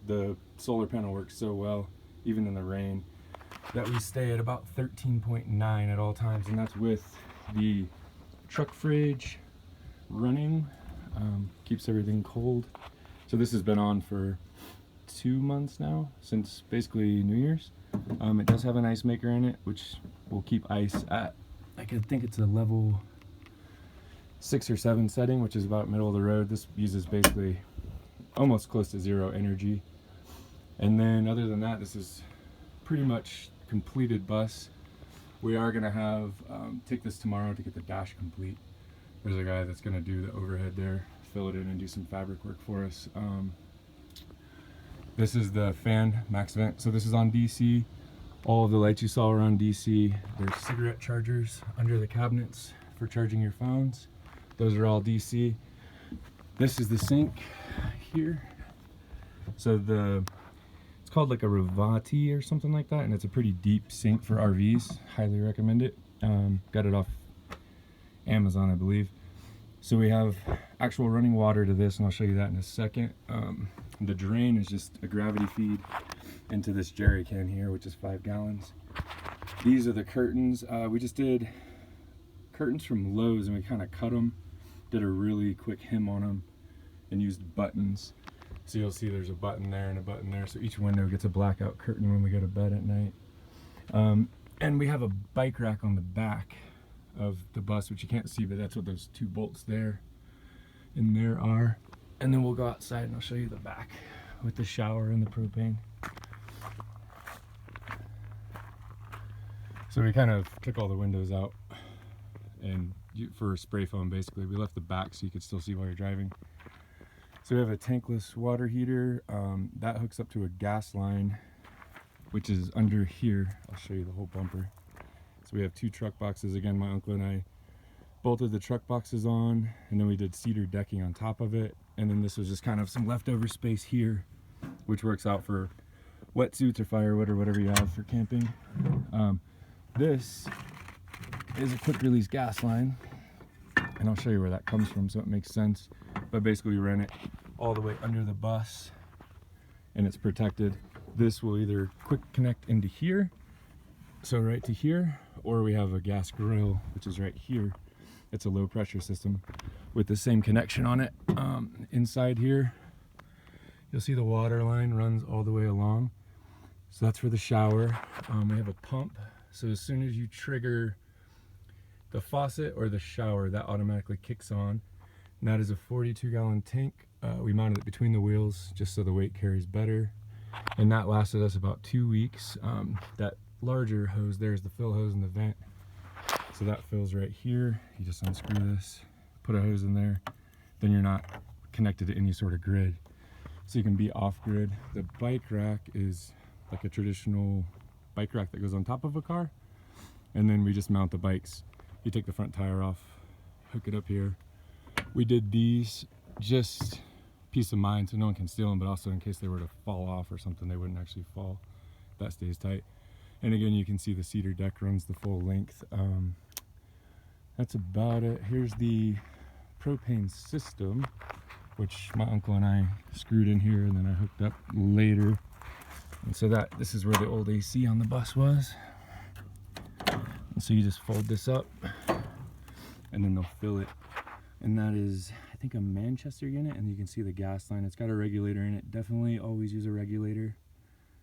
The solar panel works so well, even in the rain, that we stay at about 13.9 at all times, and that's with the truck fridge running. Keeps everything cold. So this has been on for 2 months now, since basically New Year's. It does have an ice maker in it, which will keep ice at, I think it's a level 6 or 7 setting, which is about middle of the road. This uses basically almost close to zero energy. And then other than that, this is pretty much completed bus. We are gonna have take this tomorrow to get the dash complete. There's a guy that's gonna do the overhead there, fill it in and do some fabric work for us. This is the fan max vent. So this is on DC. All of the lights you saw are on DC. There's cigarette chargers under the cabinets for charging your phones. Those are all DC. This is the sink here. So it's called like a Rivati or something like that, and it's a pretty deep sink for RVs. Highly recommend it. Got it off Amazon, I believe. So we have actual running water to this, and I'll show you that in a second. The drain is just a gravity feed into this jerry can here, which is 5 gallons. These are the curtains. We just did curtains from Lowe's, and we kind of cut them, did a really quick hem on them, and used buttons. So you'll see there's a button there and a button there, so each window gets a blackout curtain when we go to bed at night. And we have a bike rack on the back of the bus, which you can't see, but that's what those 2 bolts there and there are. And then we'll go outside and I'll show you the back with the shower and the propane. So we kind of took all the windows out, and for spray foam basically, we left the back so you could still see while you're driving. So we have a tankless water heater that hooks up to a gas line, which is under here. I'll show you the whole bumper. So we have 2 truck boxes. Again, my uncle and I bolted the truck boxes on, and then we did cedar decking on top of it. And then this was just kind of some leftover space here, which works out for wetsuits or firewood or whatever you have for camping. This is a quick release gas line, and I'll show you where that comes from so it makes sense. But basically we ran it all the way under the bus, and it's protected. This will either quick connect into here, so right to here, or we have a gas grill, which is right here. It's a low pressure system with the same connection on it. Inside here, you'll see the water line runs all the way along. So that's for the shower. We have a pump. So as soon as you trigger the faucet or the shower, that automatically kicks on. And that is a 42-gallon tank. We mounted it between the wheels just so the weight carries better. And that lasted us about 2 weeks. That larger hose there is the fill hose in the vent. So that fills right here. You just unscrew this, put a hose in there, then you're not connected to any sort of grid. So you can be off grid. The bike rack is like a traditional bike rack that goes on top of a car. And then we just mount the bikes. You take the front tire off, hook it up here. We did these just peace of mind so no one can steal them, but also in case they were to fall off or something, they wouldn't actually fall. That stays tight. And again, you can see the cedar deck runs the full length. That's about it. Here's the propane system, which my uncle and I screwed in here and then I hooked up later. And so this is where the old AC on the bus was. And so you just fold this up and then they'll fill it. And that is, I think, a Manchester unit, and you can see the gas line. It's got a regulator in it. Definitely always use a regulator.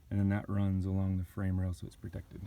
And then that runs along the frame rail so it's protected.